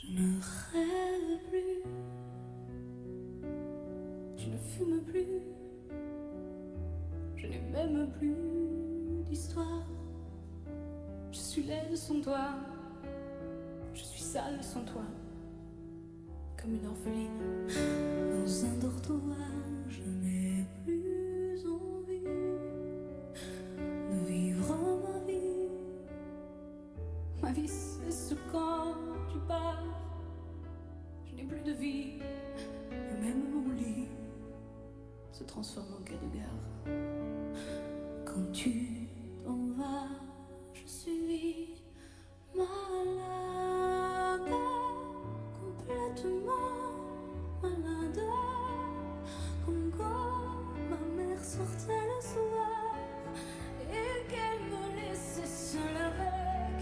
Je ne rêve plus, je ne fume plus, je n'ai même plus d'histoire. Je suis laide sans toi, je suis sale sans toi, comme une orpheline dans un dortoir. Je n'ai plus envie de vivre ma vie. Ma vie c'est quand tu pars. Je n'ai plus de vie, et même mon lit se transforme en quai de gare. Quand tu t'en vas, je suis malade, complètement malade, comme quand ma mère sortait le soir et qu'elle me laissait seule avec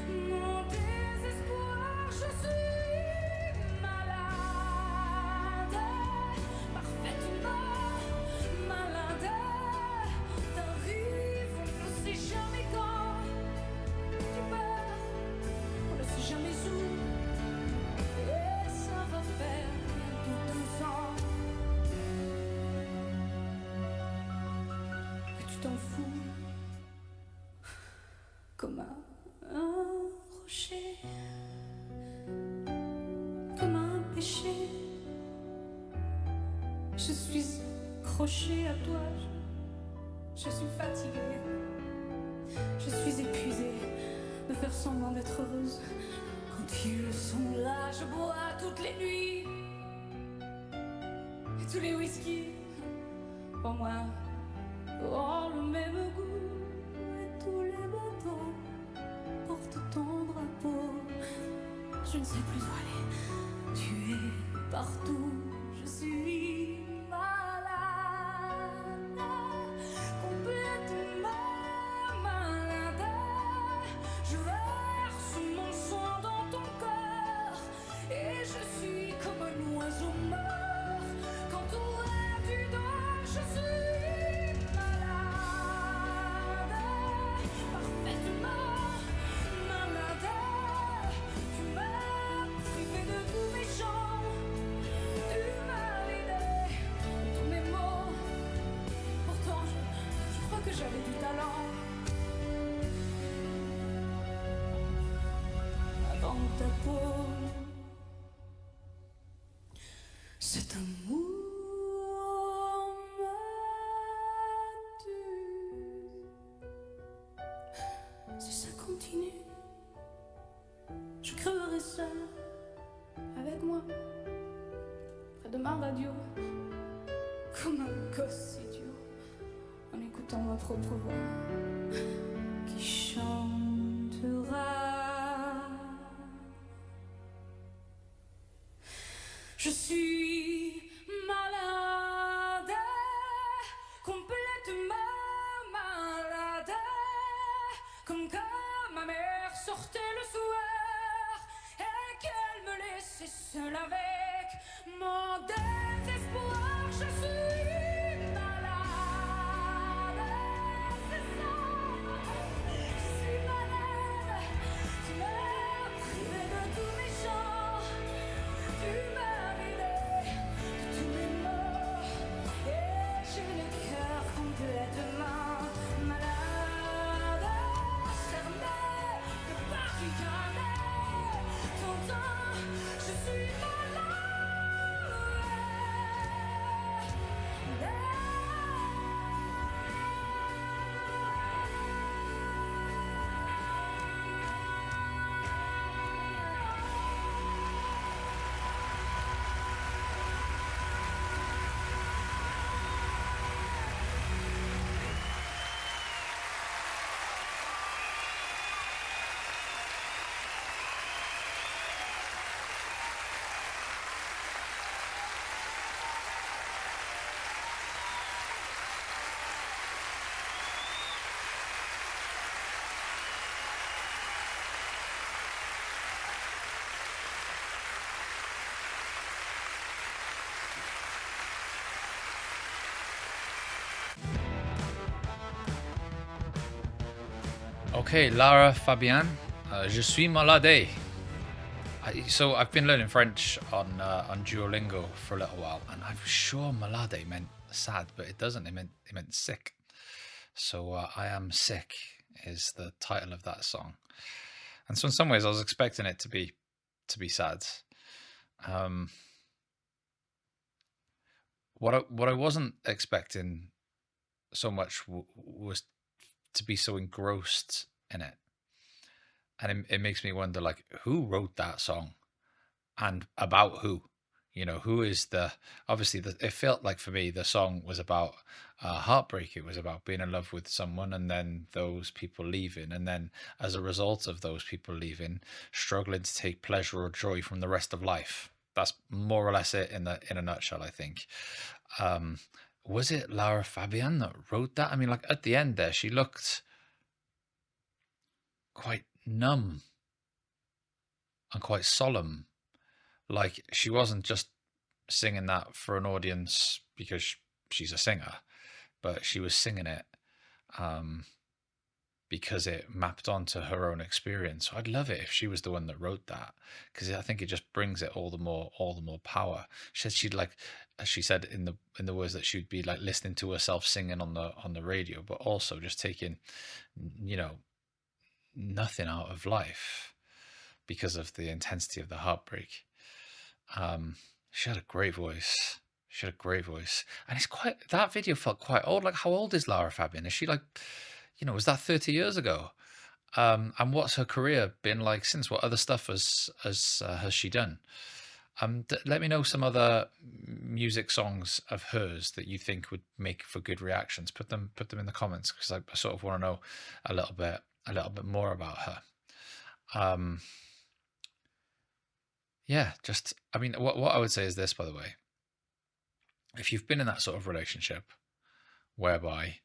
mon désespoir. Je suis malade, parfaitement malade. T'arrives, on ne sait jamais quand. Tu pars, on ne sait jamais où. Et ça va faire bientôt 12 ans que tu t'en fous, comme un rocher, comme un péché. Je suis accrochée à toi, je suis fatiguée, je suis épuisée de faire semblant d'être heureuse. Quand ils sont là, je bois toutes les nuits, et tous les whisky, pour moi, ont le même goût. Et tous les bateaux portent ton drapeau. Je ne sais plus où aller, tu es partout. Je suis malade, complètement malade. Je verse mon sang dans ton cœur et je suis comme un oiseau mort. Quand toi tu dors, je suis malade, parfaitement malade. Tu m'as privé de tous mes chants, tu m'as vidé de tous mes mots. Pourtant je crois que j'avais du talent avant ta peau. Cet amour me tue. Si ça continue, je crèverai seule avec moi près de ma radio, comme un gosse idiot, en écoutant ma propre voix qui chantera. Je suis malade, complètement malade, comme quand ma mère sortait le soir et qu'elle me laissait seule avec mon désespoir. Je suis malade, c'est ça, je suis malade. Tu m'as privé de tous mes chants, tu m'as vidé de tous mes mots, et j'ai le cœur complètement malade, cerné de Paris-Calais. T'entends, je suis malade. Ok, Lara Fabian, je suis malade. So I've been learning French on Duolingo for a little while, and I'm sure malade meant sad, but it doesn't. It meant sick. So I Am Sick is the title of that song. And so in some ways I was expecting it to be sad. What I wasn't expecting so much was to be so engrossed in it. And it makes me wonder, like, who wrote that song and about who? You know, who is the, obviously it felt like for me the song was about heartbreak. It was about being in love with someone and then those people leaving, and then as a result of those people leaving, struggling to take pleasure or joy from the rest of life. That's more or less it in a nutshell, I think. Was it Lara Fabian that wrote that? I mean, like at the end there, she looked quite numb and quite solemn. Like she wasn't just singing that for an audience because she's a singer, but she was singing it because it mapped onto her own experience. So I'd love it if she was the one that wrote that, because I think it just brings it all the more power. She said she'd like, she said in the words that she'd be like listening to herself singing on the radio, but also just taking, you know, nothing out of life because of the intensity of the heartbreak. She had a great voice. She had a great voice, and it's quite, that video felt quite old. Like, how old is Lara Fabian? Is she like, you know, was that 30 years ago? And what's her career been like since? What other stuff has she done? Let me know some other music songs of hers that you think would make for good reactions. Put them in the comments, because I sort of want to know a little bit more about her. Yeah, just, I mean, what I would say is this, by the way. If you've been in that sort of relationship whereby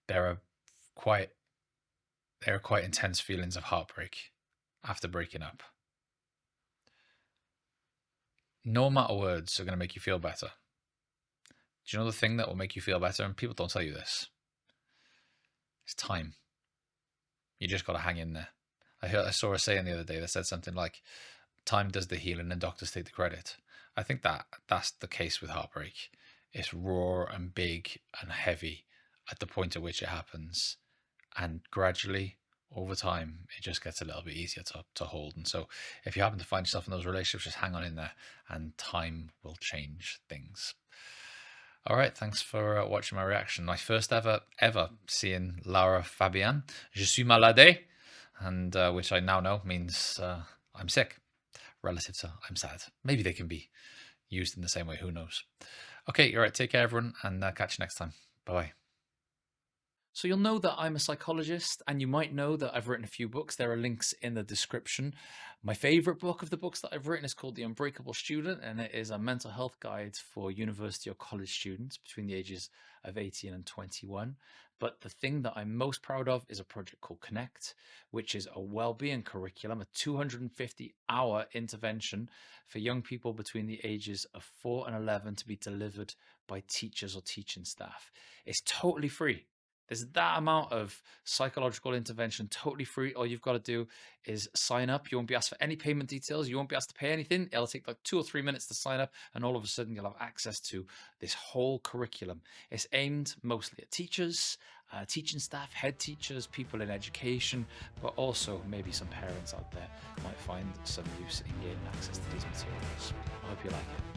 there are quite intense feelings of heartbreak after breaking up, no amount of words are going to make you feel better. Do you know the thing that will make you feel better? And people don't tell you this. It's time. You just got to hang in there. I saw a saying the other day that said something like, time does the healing and doctors take the credit. I think that's the case with heartbreak. It's raw and big and heavy at the point at which it happens, and gradually over time it just gets a little bit easier to hold. And so if you happen to find yourself in those relationships, just hang on in there, and time will change things. All right, thanks for watching my reaction. My first ever seeing Lara Fabian, Je suis malade, and which I now know means I'm sick, relative to I'm sad. Maybe they can be used in the same way, who knows. Okay, all right, take care everyone, and catch you next time. Bye-bye. So you'll know that I'm a psychologist, and you might know that I've written a few books. There are links in the description. My favorite book of the books that I've written is called The Unbreakable Student, and it is a mental health guide for university or college students between the ages of 18 and 21. But the thing that I'm most proud of is a project called Connect, which is a well-being curriculum, a 250-hour intervention for young people between the ages of 4 and 11 to be delivered by teachers or teaching staff. It's totally free. There's that amount of psychological intervention, totally free. All you've got to do is sign up. You won't be asked for any payment details. You won't be asked to pay anything. It'll take like 2 or 3 minutes to sign up, and all of a sudden you'll have access to this whole curriculum. It's aimed mostly at teachers, teaching staff, head teachers, people in education, but also maybe some parents out there might find some use in gaining access to these materials. I hope you like it.